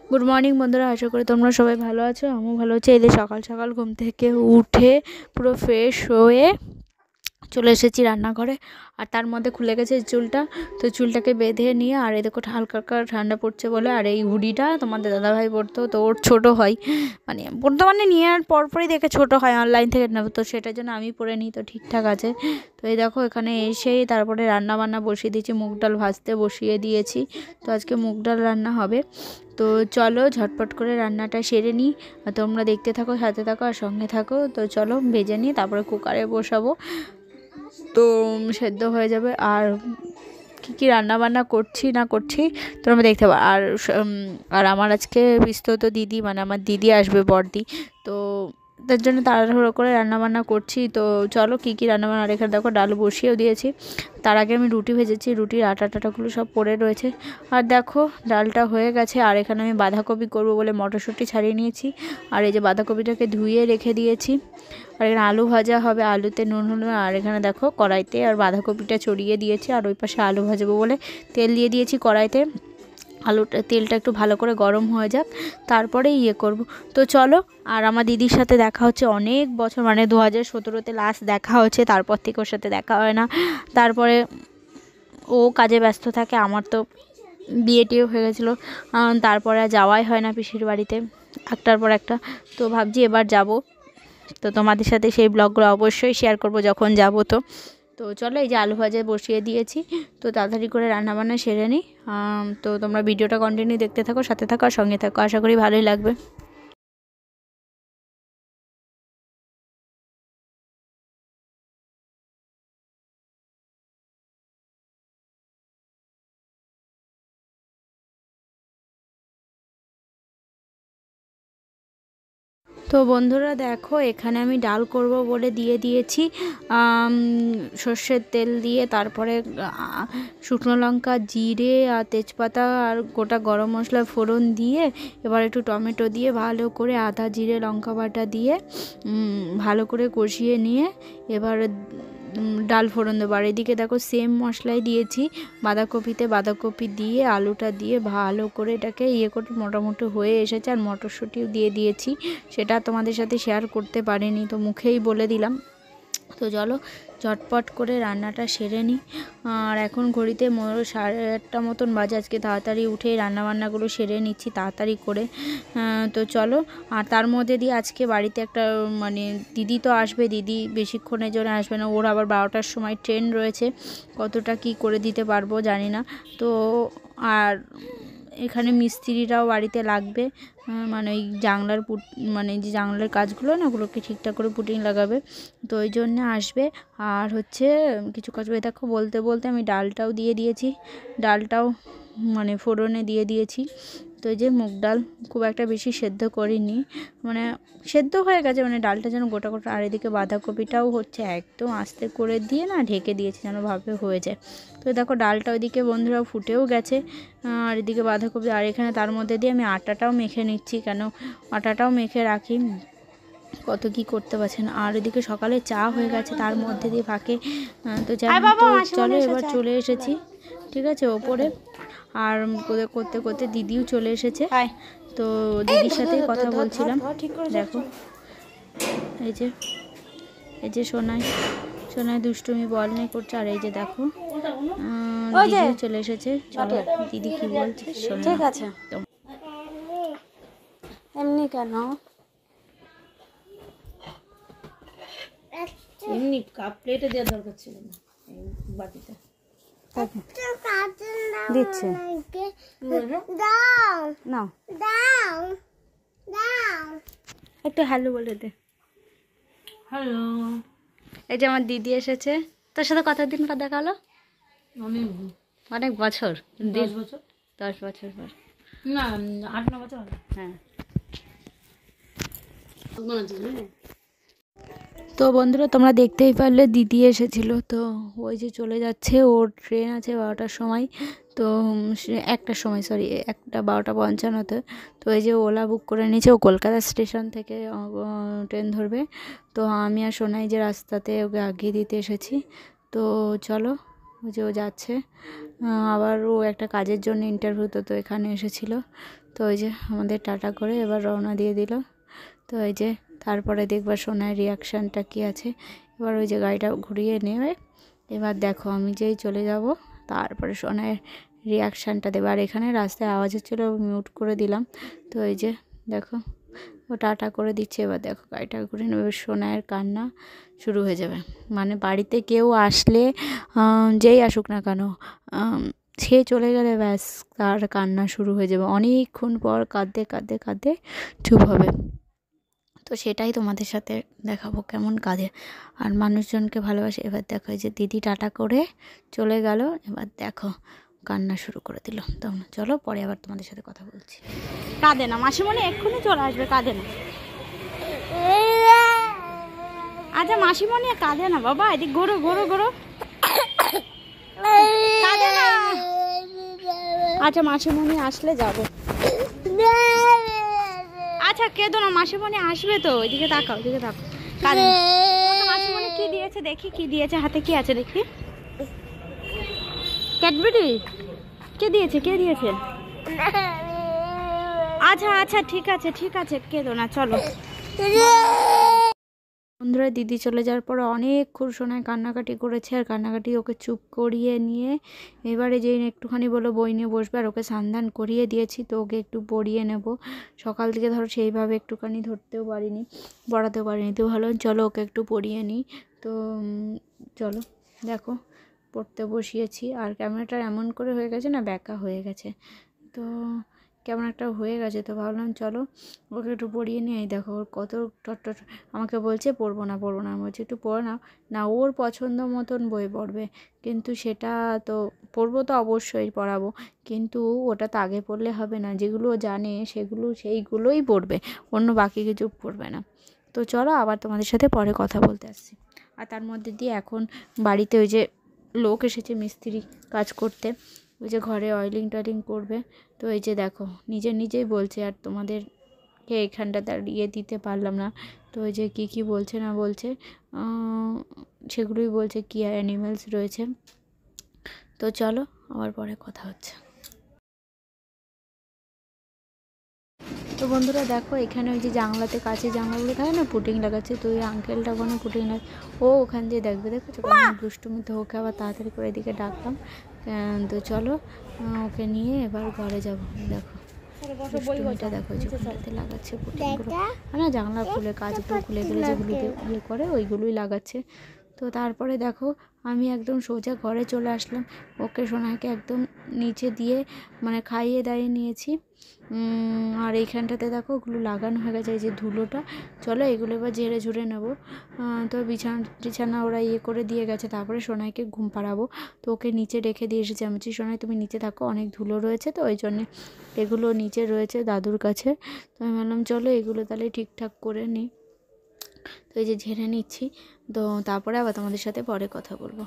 Good morning বন্ধুরা, আশা করি তোমরা সবাই ভালো আছো। আমিও ভালো আছি। এই যে সকাল সকাল ঘুম থেকে উঠে পুরো ফ্রেশ হয়ে চলে এসেছি রান্নাঘরে। আর তার মধ্যে খুলে গেছে চুলটা, তো চুলটাকে বেঁধে নিয়ে, আর এই দেখো হালকা হালকা ঠান্ডা পড়ছে বলে, আর এই হুডিটা তোমাদের দাদাভাই পরতো, তো ওর ছোটো হয়, মানে পরতো মানে নিয়ে আর পরপরই দেখে ছোটো হয়, অনলাইন থেকে নেবো, তো সেটার জন্য আমি পরে নিই, তো ঠিকঠাক আছে। তো এই দেখো এখানে এসেই তারপরে রান্না বান্না বসিয়ে দিয়েছি, মুগ ডাল ভাজতে বসিয়ে দিয়েছি। তো আজকে মুগ ডাল রান্না হবে। তো চলো ঝটপট করে রান্নাটা সেরে নিই, আর তোমরা দেখতে থাকো, সাথে থাকো আর সঙ্গে থাকো। তো চলো ভেজে নিই, তারপরে কুকারে বসাবো, তো সেদ্ধ হয়ে যাবে। আর কী কী রান্না বান্না করছি না করছি তোমরা দেখতে পাবো। আর আমার আজকে বিস্তৃত দিদি, মানে আমার দিদি আসবে, বড়দি, তো তার জন্য তাড়াহুড়ো করে রান্নাবান্না করছি। তো চলো কী কী রান্নাবান্না, আর এখানে দেখো ডাল বসিয়েও দিয়েছি। তার আগে আমি রুটি ভেজেছি, রুটির আটা টাটাগুলো সব পড়ে রয়েছে। আর দেখো ডালটা হয়ে গেছে। আর এখানে আমি বাঁধাকপি করব বলে মটরশুঁটি ছাড়িয়ে নিয়েছি, আর এই যে বাঁধাকপিটাকে ধুয়ে রেখে দিয়েছি। আর এখানে আলু ভাজা হবে, আলুতে নুন হলুদ। আর এখানে দেখো কড়াইতে আর বাঁধাকপিটা চড়িয়ে দিয়েছি, আর ওই পাশে আলু ভাজবো বলে তেল দিয়ে দিয়েছি কড়াইতে। তেলটা একটু ভালো করে গরম হয়ে যাক, তারপরে করব। তো চলো। আর আমার দিদির সাথে দেখা হচ্ছে অনেক বছর, মানে 2017-তে লাস্ট দেখা হচ্ছে, তারপর থেকে ওর সাথে দেখা হয় না। তারপরে ও কাজে ব্যস্ত থাকে, আমার তো বিয়ে টিয়ে হয়ে গেছিলো, তারপরে আর যাওয়াই হয় না পিসির বাড়িতে, একটার পর একটা। তো ভাবছি এবার যাব, তো তোমাদের সাথে সেই ব্লগগুলো অবশ্যই শেয়ার করব যখন যাব। তো তো চলো, এই যে আলু ভাজা বসিয়ে দিয়েছি, তো তাড়াতাড়ি করে রান্নাবান্না সেরে নিই। তো তোমরা ভিডিওটা কন্টিনিউ দেখতে থাকো, সাথে থাকো আর সঙ্গে থাকো, আশা করি ভালোই লাগবে। তো বন্ধুরা দেখো, এখানে আমি ডাল করব বলে দিয়ে দিয়েছি সর্ষের তেল দিয়ে, তারপরে শুকনো লঙ্কা, জিরে আর তেজপাতা আর গোটা গরম মশলা ফোড়ন দিয়ে, এবার একটু টমেটো দিয়ে ভালো করে আদা জিরে লঙ্কা বাটা দিয়ে ভালো করে কষিয়ে নিয়ে এবার ডাল ফোড়ন দেবো। আর এদিকে দেখো সেম মশলাই দিয়েছি বাঁধাকপি দিয়ে আলুটা দিয়ে ভালো করে এটাকে করে মোটামুটি হয়ে এসেছে। আর মটরশুঁটিও দিয়ে দিয়েছি, সেটা তোমাদের সাথে শেয়ার করতে পারিনি, তো মুখেই বলে দিলাম। তো চলো ঝটপট করে রান্নাটা সেরে নিই। আর এখন ঘড়িতে 8:30 মতন বাজে। আজকে তাড়াতাড়ি উঠে রান্নাবান্নাগুলো সেরে নিচ্ছি তাড়াতাড়ি করে। তো চলো। আর তার মধ্যে দিয়ে আজকে বাড়িতে একটা, মানে দিদি তো আসবে, দিদি বেশিক্ষণের জন্য আসবে না, ওর আবার 12টার সময় ট্রেন রয়েছে, কতটা কি করে দিতে পারবো জানি না। তো আর এখানে মিস্ত্রিরাও বাড়িতে লাগবে, মানে ওই জানলার মানে যে জানলার কাজগুলো না, ওগুলোকে ঠিকঠাক করে পুটিং লাগাবে, তো ওই জন্য আসবে। আর হচ্ছে কিছু কাজ দেখো, বলতে বলতে আমি ডালটাও দিয়ে দিয়েছি, ডালটাও মানে ফোড়নে দিয়ে দিয়েছি। তো এই যে মুগ ডাল খুব একটা বেশি সেদ্ধ করিনি, মানে সেদ্ধ হয়ে গেছে, মানে ডালটা যেন গোটা গোটা। আর এদিকে বাঁধাকপিটাও হচ্ছে, একদম আস্তে করে দিয়ে না ঢেকে দিয়েছি যেন ভাবে হয়ে যায়। তো দেখো ডালটা ওইদিকে বন্ধুরা ফুটেও গেছে, আর এদিকে বাঁধাকপি। আর এখানে তার মধ্যে দিয়ে আমি আটাটাও মেখে নিচ্ছি, কেন আটাটাও মেখে রাখি, কত কি করতে পারছেন। আর এদিকে সকালে চা হয়ে গেছে তার মধ্যে দিয়ে ফাঁকে। তো চলো এবার চলে এসেছি, ঠিক আছে, ওপরে। আর করতে করতে দিদিও চলে এসেছে, তো দিদির সাথেই কথা বলছিলাম। দেখো এই যে সোনাই দুষ্টুমি বল নিয়ে করছে। আর এই যে দেখো দিদিও চলে এসেছে, চলো দিদি কি বলছে শোনো। ঠিক আছে, এমনি কেন, এমনি কাপ প্লেটে দেওয়ার দরকার ছিল না, বাটিতে দিচ্ছে না, একটু হ্যালো বলে দে। হ্যালো। এই যে আমার দিদি এসেছে, তোর সাথে কতদিন পর দেখা হলো? অনেক বছর, 10 বছর পর, না 8-9 বছর। হ্যাঁ। তো বন্ধুরা তোমরা দেখতেই পারলে দিদি এসেছিল, তো ওই যে চলে যাচ্ছে, ওর ট্রেন আছে 12টার সময়, তো 1টার সময়, সরি 1টা 12:55-তে। তো এই যে ওলা বুক করে নিয়েছে, ও কলকাতা স্টেশন থেকে ট্রেন ধরবে। তো আমি আর সোনাই যে রাস্তাতে ওকে আগিয়ে দিতে এসেছি। তো চলো, ওই যে ও যাচ্ছে, আবার ও একটা কাজের জন্য ইন্টারভিউ, তো এখানে এসেছিলো। তো ওই যে আমাদের টাটা করে এবার রওনা দিয়ে দিল। তো এই যে তারপরে দেখবা সোনার রিয়াকশানটা কী আছে। এবার ওই যে গাড়িটা ঘুরিয়ে নেবে, এবার দেখো আমি যেই চলে যাব তারপরে সোনার রিয়াকশানটা দেবে। আর এখানে রাস্তায় আওয়াজ হচ্ছিলো, মিউট করে দিলাম। তো এই যে দেখো ও টাটা করে দিচ্ছে। এবার দেখো গাড়িটা ঘুরে নেবে, সোনার কান্না শুরু হয়ে যাবে। মানে বাড়িতে কেউ আসলে যেই আসুক না কেন, সে চলে গেলে ব্যাস তার কান্না শুরু হয়ে যাবে। অনেকক্ষণ পর কাঁদতে কাঁদতে কাঁদতে চুপ হবে। তো সেটাই তোমাদের সাথে দেখাবো কেমন কাঁদে আর মানুষজনকে ভালোবাসে। এবার দেখো এই যে দিদি টাটা করে চলে গেল, এবার দেখো কান্না শুরু করে দিল। তো চলো পরে আবার তোমাদের সাথে কথা বলছি। কাঁদে না মাসিমণি, এক্ষুনি চলে আসবে, কাঁদে না। আচ্ছা মাসিমণি কাঁদে না বাবা, এদিক ঘোরো ঘোরো ঘোরো, কাঁদে না। আচ্ছা মাসিমণি আসলে যাবো। আচ্ছা কেঁদো না, মাসিমণি আসবে তো, ওইদিকে তাকাও, ওইদিকে তাকাও। কাঁদে না। মাসিমণি কি দিয়েছে দেখি, কি দিয়েছে, হাতে কি আছে দেখি। ক্যাডবেরি কে দিয়েছে, কে দিয়েছে? আচ্ছা আচ্ছা ঠিক আছে ঠিক আছে, কেঁদো না, চলো। বন্ধুরা দিদি চলে যাওয়ার পর অনেকক্ষণ সোনায় কান্নাকাটি করেছে, আর কান্নাকাটি ওকে চুপ করিয়ে নিয়ে এবারে যেই একটুখানি বলো বই নিয়ে বসবে, আর ওকে স্নান করিয়ে দিয়েছি। তো ওকে একটু পড়িয়ে নেব। সকাল থেকে ধরো সেইভাবে একটুখানি ধরতেও পারিনি, পড়াতেও পারিনি। তো ভালো চলো ওকে একটু পড়িয়ে নিই। তো চলো দেখো পড়তে বসিয়েছি। আর ক্যামেরাটা এমন করে হয়ে গেছে না, ব্যাকা হয়ে গেছে, তো কেমন একটা হয়ে গেছে। তো ভাবলাম চলো ওকে একটু পড়িয়ে নিয়ে। এই দেখো ওর কত টট আমাকে বলছে পড়বো না পড়বো না। আমি বলছি একটু পড়ে নাও না, ওর পছন্দ মতন বই পড়বে, কিন্তু সেটা তো পড়বো, তো অবশ্যই পড়াবো, কিন্তু ওটা তো আগে পড়লে হবে না। যেগুলো জানে সেইগুলোই পড়বে, অন্য বাকি কিছু পড়বে না। তো চলো আবার তোমাদের সাথে পরে কথা বলতে আসছি। আর তার মধ্যে দিয়ে এখন বাড়িতে ওই যে লোক এসেছে মিস্ত্রি কাজ করতে, ওই যে ঘরে অয়েলিং টয়েলিং করবে। তো এই যে দেখো নিজেই বলছে, আর তোমাদেরকে এখানটা দাঁড়িয়ে দিতে পারলাম না। তো ওই যে কী বলছে না বলছে সেগুলোই বলছে, কী অ্যানিমেলস রয়েছে। তো চলো আবার পরে কথা হচ্ছে। তো বন্ধুরা দেখো এখানে ওই যে জানলাতে কাছে জানলাগুলো থাকে না, পুটিং লাগাচ্ছে। তো ওই আঙ্কেলটা ওখানে পুটিং ও ওখান দিয়ে দেখবে, দেখেছো দুষ্টুমি। তো ওকে আবার তাড়াতাড়ি করে এদিকে ডাকলাম। তো চলো ওকে নিয়ে এবার ঘরে যাব। দেখো দুষ্টুমিটা দেখো, যেখানটাতে লাগাচ্ছে পুটিংগুলো, না জানলা খুলে কাজগুলো খুলে গেলে যেগুলোতে ইয়ে করে ওইগুলোই লাগাচ্ছে। তো তারপরে দেখো আমি একদম সোজা ঘরে চলে আসলাম। ওকে সোনাকে একদম নিচে দিয়ে মানে খাইয়ে দাইয়ে নিয়েছি। আর এইখানটাতে দেখো ওগুলো লাগানো হয়ে গেছে, এই যে ধুলোটা। চলো এগুলো এবার ঝেড়ে ঝুড়ে নেবো। তো বিছানা ওরা ইয়ে করে দিয়ে গেছে। তারপরে সোনাইকে ঘুম পাড়াবো। তো ওকে নিচে রেখে দিয়ে এসেছি। আমি বলছি সোনাই তুমি নিচে থাকো, অনেক ধুলো রয়েছে, তো ওই জন্যে এগুলো নিচে রয়েছে দাদুর কাছে। তো আমি বললাম চলো এগুলো তাহলে ঠিকঠাক করে নিই। তো এই যে ঝেড়ে নিচ্ছি। তো তারপরে আবার তোমাদের সাথে পরে কথা বলবো।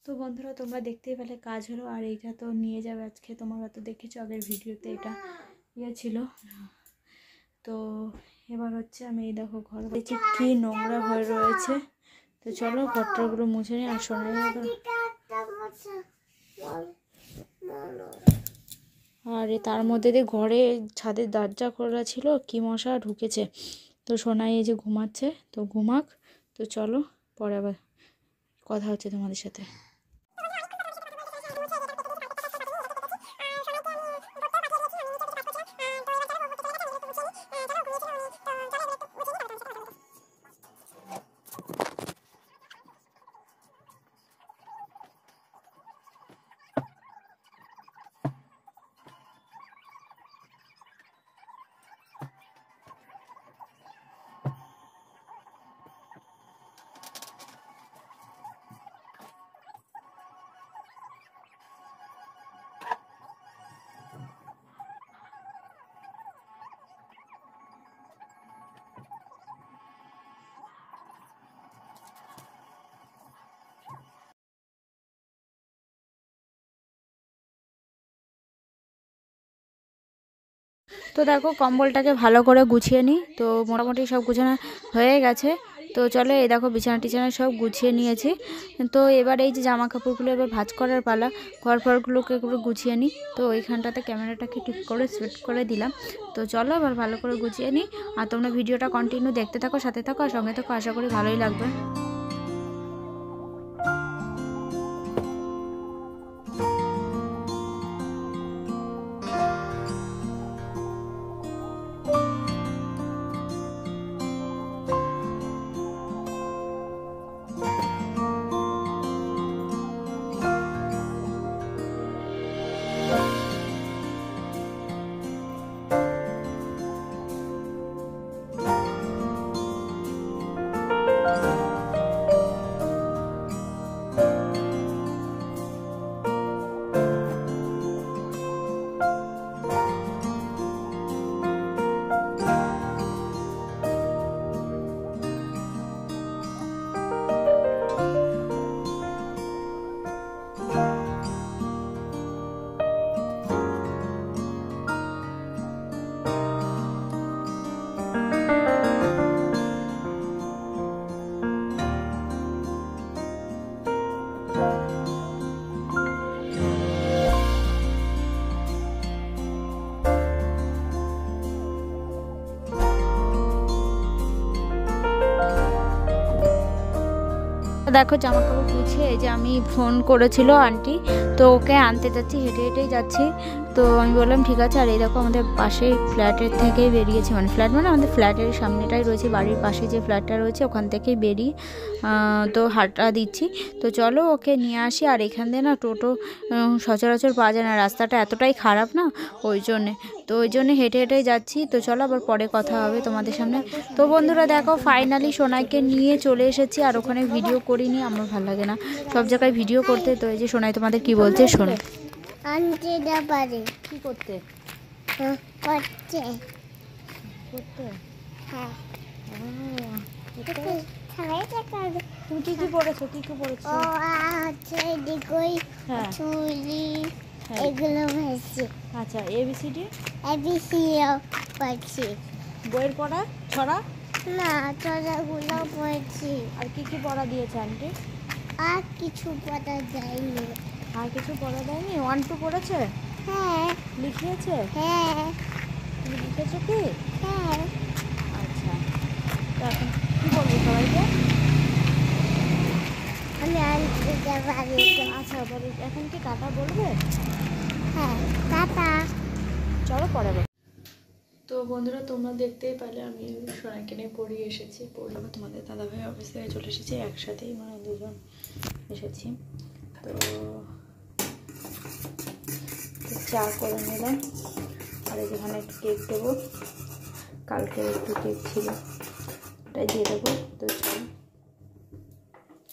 তো বন্ধুরা তোমরা দেখতেই পেলে কাজ হলো। আর এইটা তো নিয়ে যাবে আজকে, তোমরা তো দেখেছো আগের ভিডিওতে, এটা ইয়ে ছিল। তো এবার হচ্ছে আমি এই দেখো ঘর দেখছি কি নোংরা হয়ে রয়েছে। তো চলো ঘরটাগুলো মুছে নিই। আর সোনাই আর তার মধ্যে দিয়ে ঘরে ছাদের দরজা খোলা ছিল, কি মশা ঢুকেছে। তো সোনাই এই যে ঘুমাচ্ছে, তো ঘুমাক। তো চলো পরে আবার কথা হচ্ছে তোমাদের সাথে। তো দেখো কম্বলটাকে ভালো করে গুছিয়ে নিই। তো মোটামুটি সব গুছানো হয়ে গেছে। তো চলো এই দেখো বিছানা টিছানা সব গুছিয়ে নিয়েছি। তো এবার এই যে জামা কাপড়গুলো এবার ভাঁজ করার পালা, ঘর ফরগুলোকে একটু গুছিয়ে নিই। তো ওইখানটাতে ক্যামেরাটাকে ঠিক করে সেট করে দিলাম। তো চলো আবার ভালো করে গুছিয়ে নিই। আর তোমরা ভিডিওটা কন্টিনিউ দেখতে থাকো, সাথে থাকো আর সঙ্গে থাকো, আশা করি ভালোই লাগবে। দেখো জামা কাপড় গুছিয়ে এই যে আমি ফোন করেছিল আন্টি, তো ওকে আনতে যাচ্ছি, হেঁটে হেঁটেই যাচ্ছি। তো আমি বললাম ঠিক আছে। আর এই দেখো আমাদের পাশেই ফ্ল্যাটের থেকেই বেরিয়েছি, মানে ফ্ল্যাট মানে আমাদের ফ্ল্যাটের সামনেটাই রয়েছে, বাড়ির পাশে যে ফ্ল্যাটটা রয়েছে ওখান থেকেই বেরিয়ে তো হাঁটা দিচ্ছি। তো চলো ওকে নিয়ে আসি। আর এখান দিয়ে না টোটো সচরাচর পাওয়া যায় না, রাস্তাটা এতটাই খারাপ না, ওই জন্যে। তো ওই জন্যে হেঁটে হেঁটেই যাচ্ছি। তো চলো আবার পরে কথা হবে তোমাদের সামনে। তো বন্ধুরা দেখো ফাইনালি সোনাইকে নিয়ে চলে এসেছি। আর ওখানে ভিডিও করিনি, আমার ভালো লাগে না সব জায়গায় ভিডিও করতে। তো এই যে সোনাই তোমাদের কি বলছে শোনো। আনতে না পারে কি করতে করতে করতে হ্যাঁ তুমি কি কি পড়েছো, কি কি পড়েছো? ও আচ্ছা এদিকই হ্যাঁ চুলি হ্যাঁ। এগুলো হয়েছে আচ্ছা এবিসিডি এবিসিও পড়ছি বইয়ের পড়া ছড়া না চড়াগুলো পড়ছি। আর কি কি পড়া দিয়েছে আন্টি? আর কিছু পড়া যায়নি। আর কিছু পড়া দেয়নি? 1 2 পড়েছে? হ্যাঁ লিখিয়েছে? হ্যাঁ তুমি লিখেছো কি? হ্যাঁ আচ্ছা তো এখন কি বলবো সবাইকে? আমি আনতে পারি। আচ্ছা বলি এখন কি টাটা বলবে? হ্যাঁ টাটা। চলো পরে বল। তো বন্ধুরা তোমরা দেখতেই পেলে আমি সোনাইকে নিয়ে পড়িয়ে এসেছি। পড়লাম তোমাদের দাদাভাই অফিস থেকে চলে এসেছি, একসাথেই মানে দুজন এসেছি। তো চা করে নিলাম। আর যেখানে একটু কেক দেবো, কালকে একটু কেক ছিল ওটাই দিয়ে দেবো। তো চল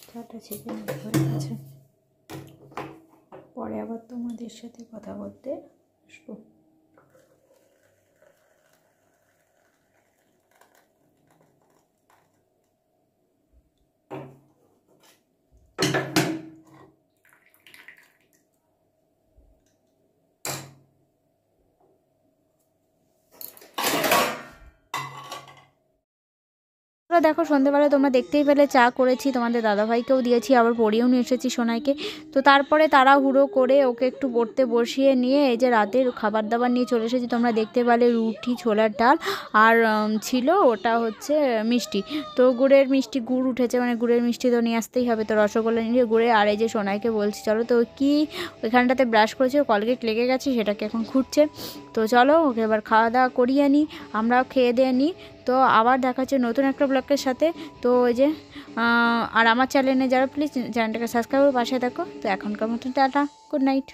চাটা ছেঁকে হয়ে গেছে, পরে আবার তোমাদের সাথে কথা বলতে আসবো। দেখো সন্ধ্যেবেলা তোমরা দেখতেই পেলে চা করেছি, তোমাদের দাদাভাইকেও দিয়েছি, আবার পড়িয়েও নিয়ে এসেছি সোনাইকে। তো তারপরে তাড়াহুড়ো করে ওকে একটু পড়তে বসিয়ে নিয়ে এই যে রাতের খাবার দাবার নিয়ে চলে এসেছি। তোমরা দেখতে পেলে রুটি, ছোলার ডাল আর ছিল ওটা হচ্ছে মিষ্টি। তো গুড়ের মিষ্টি, গুড় উঠেছে মানে গুড়ের মিষ্টি তো নিয়ে আসতেই হবে। তো রসগোল্লা নিয়ে গুড়ে। আর এই যে সোনাইকে বলছি চলো, তো কি ওইখানটাতে ব্রাশ করেছে, কলগেট লেগে গেছে, সেটাকে এখন খুঁজছে। তো চলো ওকে এবার খাওয়া দাওয়া করিয়ে নিই, আমরাও খেয়ে দিয়ে নিই। তো আবার দেখা হচ্ছে নতুন একটা ব্লগের সাথে। তো ওই যে আর আমার চ্যানেলে যারা প্লিজ চ্যানেলটাকে সাবস্ক্রাইব করে পাশে দেখো। তো এখনকার মতো টাটা, গুড নাইট।